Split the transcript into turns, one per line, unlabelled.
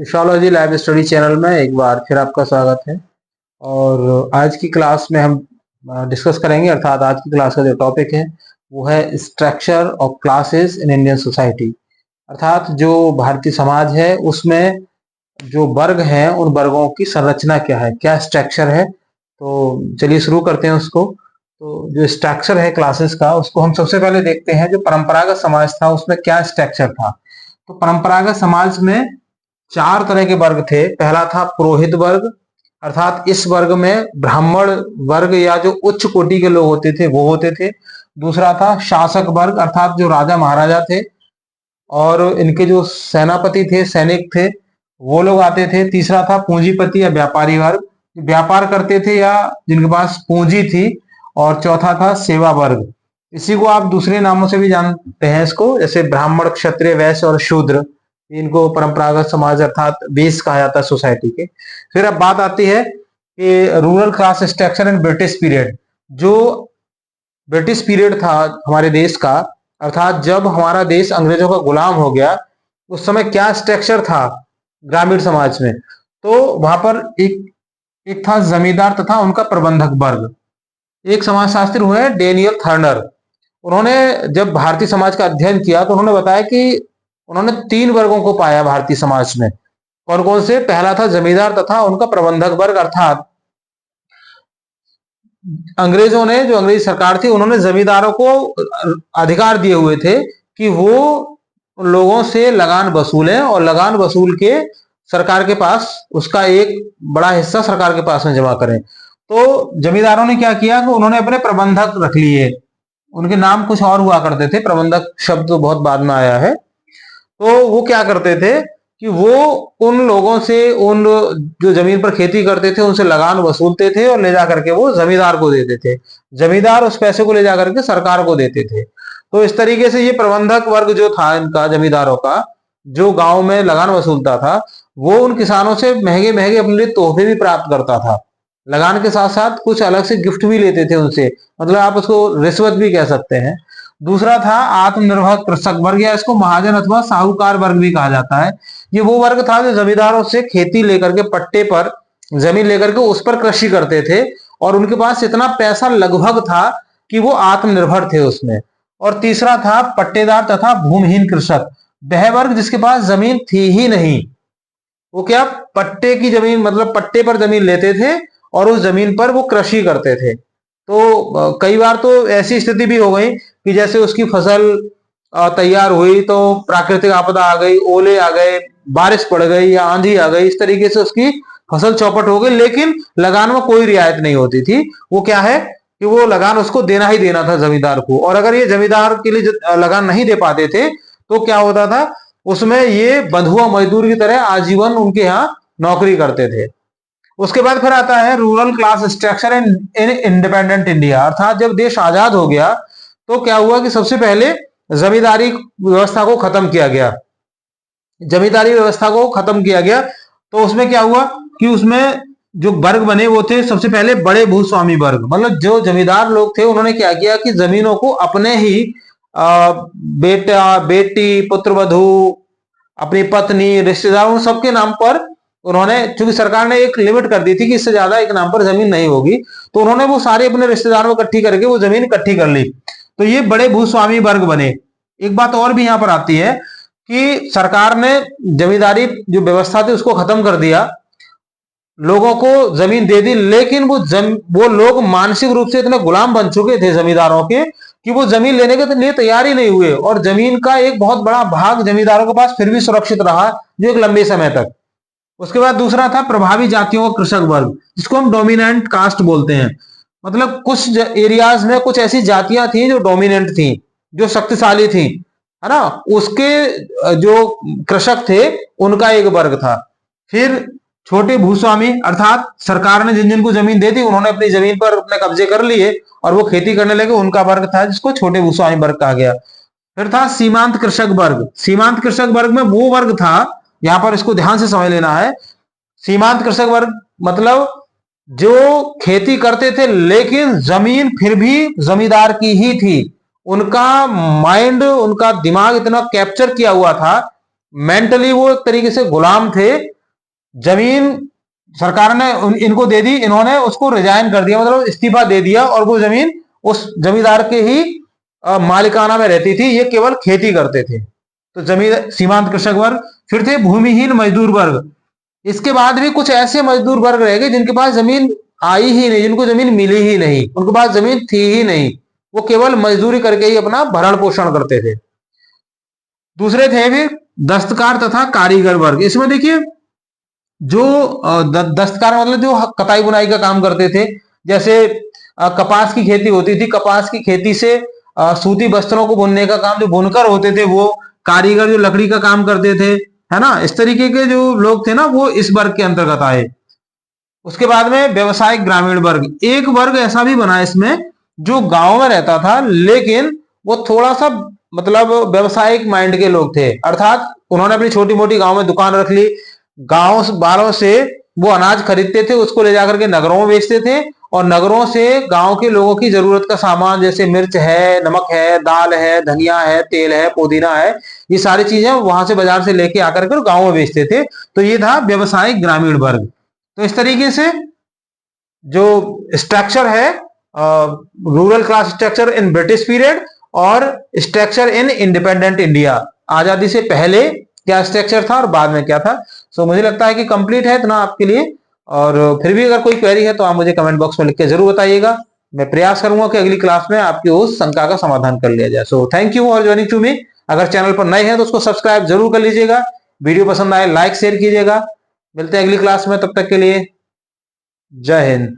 Sociology lab study channel में एक बार फिर आपका स्वागत है। और आज की क्लास में हम डिस्कस करेंगे, अर्थात आज की क्लास का जो टॉपिक है वो है structure of classes in Indian society. अर्थात जो भारतीय समाज है उसमें जो वर्ग हैं उन वर्गों की संरचना क्या है, क्या स्ट्रक्चर है। तो चलिए शुरू करते हैं उसको। तो जो स्ट्रक्चर है क्लासेस का उसको हम सबसे पहले देखते हैं। जो परंपरागत समाज था उसमें क्या स्ट्रक्चर था। तो परंपरागत समाज में चार तरह के वर्ग थे। पहला था पुरोहित वर्ग, अर्थात इस वर्ग में ब्राह्मण वर्ग या जो उच्च कोटि के लोग होते थे वो होते थे। दूसरा था शासक वर्ग, अर्थात जो राजा महाराजा थे और इनके जो सेनापति थे, सैनिक थे, वो लोग आते थे। तीसरा था पूंजीपति या व्यापारी वर्ग, व्यापार करते थे या जिनके पास पूंजी थी। और चौथा था सेवा वर्ग। इसी को आप दूसरे नामों से भी जानते हैं इसको, जैसे ब्राह्मण, क्षत्रिय, वैश्य और शूद्र। इनको परंपरागत समाज अर्थात बेस कहा जाता है सोसाइटी के। फिर अब बात आती है कि rural class structure in British period. जो ब्रिटिश पीरियड था हमारे देश का, अर्थात जब हमारा देश अंग्रेजों का गुलाम हो गया, उस समय क्या स्ट्रक्चर था ग्रामीण समाज में। तो वहां पर एक एक था जमींदार तथा उनका प्रबंधक वर्ग। एक समाजशास्त्री हुए डेनियल थर्नर। उन्होंने जब भारतीय समाज का अध्ययन किया तो उन्होंने बताया कि उन्होंने तीन वर्गों को पाया भारतीय समाज में। कौन कौन से? पहला था जमींदार तथा उनका प्रबंधक वर्ग, अर्थात अंग्रेजों ने, जो अंग्रेज सरकार थी, उन्होंने जमींदारों को अधिकार दिए हुए थे कि वो लोगों से लगान वसूलें और लगान वसूल के सरकार के पास उसका एक बड़ा हिस्सा सरकार के पास में जमा करें। तो जमींदारों ने क्या किया कि उन्होंने अपने प्रबंधक रख लिए। उनके नाम कुछ और हुआ करते थे, प्रबंधक शब्द तो बहुत बाद में आया है। तो वो क्या करते थे कि वो उन लोगों से, उन जो जमीन पर खेती करते थे उनसे लगान वसूलते थे और ले जाकर के वो जमींदार को देते थे। जमींदार उस पैसे को ले जाकर के सरकार को देते थे। तो इस तरीके से ये प्रबंधक वर्ग जो था इनका, जमींदारों का, जो गांव में लगान वसूलता था, वो उन किसानों से महंगे महंगे अपने लिए तोहफे भी प्राप्त करता था। लगान के साथ साथ कुछ अलग से गिफ्ट भी लेते थे उनसे, मतलब आप उसको रिश्वत भी कह सकते हैं। दूसरा था आत्मनिर्भर कृषक वर्ग, या इसको महाजन अथवा साहूकार वर्ग भी कहा जाता है। ये वो वर्ग था जो जमींदारों से खेती लेकर के, पट्टे पर जमीन लेकर के उस पर कृषि करते थे और उनके पास इतना पैसा लगभग था कि वो आत्मनिर्भर थे उसमें। और तीसरा था पट्टेदार तथा भूमिहीन कृषक, वह वर्ग जिसके पास जमीन थी ही नहीं। वो क्या, पट्टे की जमीन, मतलब पट्टे पर जमीन लेते थे और उस जमीन पर वो कृषि करते थे। तो कई बार तो ऐसी स्थिति भी हो गई कि जैसे उसकी फसल तैयार हुई तो प्राकृतिक आपदा आ गई, ओले आ गए, बारिश पड़ गई या आंधी आ गई, इस तरीके से उसकी फसल चौपट हो गई, लेकिन लगान में कोई रियायत नहीं होती थी। वो क्या है कि वो लगान उसको देना ही देना था जमींदार को। और अगर ये जमींदार के लिए लगान नहीं दे पाते थे तो क्या होता था, उसमें ये बंधुआ मजदूर की तरह आजीवन उनके यहाँ नौकरी करते थे। उसके बाद फिर आता है rural class structure in independent India, अर्थात जब देश आजाद हो गया तो क्या हुआ कि सबसे पहले जमींदारी व्यवस्था को खत्म किया गया। जमींदारी व्यवस्था को खत्म किया गया तो उसमें क्या हुआ कि उसमें जो वर्ग बने वो थे सबसे पहले बड़े भूस्वामी वर्ग, मतलब जो जमींदार लोग थे उन्होंने क्या किया कि जमीनों को अपने ही बेटा, बेटी, पुत्रवधू, अपनी पत्नी, रिश्तेदारों सबके नाम पर उन्होंने, चूंकि सरकार ने एक लिमिट कर दी थी कि इससे ज्यादा एक नाम पर जमीन नहीं होगी, तो उन्होंने वो सारे अपने रिश्तेदारों को इकट्ठी करके वो जमीन इकट्ठी कर ली। तो ये बड़े भूस्वामी वर्ग बने। एक बात और भी यहां पर आती है कि सरकार ने जमींदारी जो व्यवस्था थी उसको खत्म कर दिया, लोगों को जमीन दे दी, लेकिन वो लोग मानसिक रूप से इतने गुलाम बन चुके थे जमींदारों के कि वो जमीन लेने के लिए तैयार ही नहीं हुए। और जमीन का एक बहुत बड़ा भाग जमींदारों के पास फिर भी सुरक्षित रहा, जो एक लंबे समय तक। उसके बाद दूसरा था प्रभावी जातियों का कृषक वर्ग, जिसको हम डोमिनेंट कास्ट बोलते हैं। मतलब कुछ एरियाज में कुछ ऐसी जातियां थी जो डोमिनेंट थी, जो शक्तिशाली थी, है ना, उसके जो कृषक थे उनका एक वर्ग था। फिर छोटे भूस्वामी, अर्थात सरकार ने जिन जिन को जमीन दे दी उन्होंने अपनी जमीन पर अपने कब्जे कर लिए और वो खेती करने लगे, उनका वर्ग था जिसको छोटे भूस्वामी वर्ग कहा गया। फिर था सीमांत कृषक वर्ग। सीमांत कृषक वर्ग में वो वर्ग था, यहां पर इसको ध्यान से समझ लेना है। सीमांत कृषक वर्ग मतलब जो खेती करते थे लेकिन जमीन फिर भी जमींदार की ही थी। उनका माइंड, उनका दिमाग इतना कैप्चर किया हुआ था मेंटली वो एक तरीके से गुलाम थे। जमीन सरकार ने इनको दे दी, इन्होंने उसको रिजाइन कर दिया, मतलब इस्तीफा दे दिया, और वो जमीन उस जमींदार के ही मालिकाना में रहती थी। ये केवल खेती करते थे। तो जमीन सीमांत कृषक वर्ग। फिर थे भूमिहीन मजदूर वर्ग। इसके बाद भी कुछ ऐसे मजदूर वर्ग रह गए जिनके पास जमीन आई ही नहीं, जिनको जमीन मिली ही नहीं, उनके पास जमीन थी ही नहीं, वो केवल मजदूरी करके ही अपना भरण पोषण करते थे। दूसरे थे फिर दस्तकार तथा कारीगर वर्ग। इसमें देखिए जो दस्तकार मतलब जो कताई बुनाई का काम करते थे, जैसे कपास की खेती होती थी, कपास की खेती से सूती वस्त्रों को बुनने का काम जो बुनकर होते थे वो, कारीगर जो लकड़ी का काम करते थे, है ना, इस तरीके के जो लोग थे ना वो इस वर्ग के अंतर्गत आए। उसके बाद में व्यवसायिक ग्रामीण वर्ग। एक वर्ग ऐसा भी बना इसमें जो गांव में रहता था, लेकिन वो थोड़ा सा मतलब व्यवसायिक माइंड के लोग थे, अर्थात उन्होंने अपनी छोटी मोटी गांव में दुकान रख ली, गांव वालों से वो अनाज खरीदते थे, उसको ले जाकर के नगरों में बेचते थे, और नगरों से गांव के लोगों की जरूरत का सामान जैसे मिर्च है, नमक है, दाल है, धनिया है, तेल है, पुदीना है, ये सारी चीजें वहां से बाजार से लेके आकर के गांव में बेचते थे। तो ये था व्यवसायिक ग्रामीण वर्ग। तो इस तरीके से जो स्ट्रक्चर है, rural class structure in British period और स्ट्रक्चर इन इंडिपेंडेंट इंडिया, आजादी से पहले क्या स्ट्रक्चर था और बाद में क्या था। सो मुझे लगता है कि कंप्लीट है इतना आपके लिए। और फिर भी अगर कोई क्वेरी है तो आप मुझे कमेंट बॉक्स में लिख के जरूर बताइएगा। मैं प्रयास करूंगा कि अगली क्लास में आपकी उस शंका का समाधान कर लिया जाए। सो थैंक यू और ज्वाइनिंग टू मी। अगर चैनल पर नए हैं तो उसको सब्सक्राइब जरूर कर लीजिएगा। वीडियो पसंद आए लाइक शेयर कीजिएगा। मिलते हैं अगली क्लास में, तब तक के लिए जय हिंद।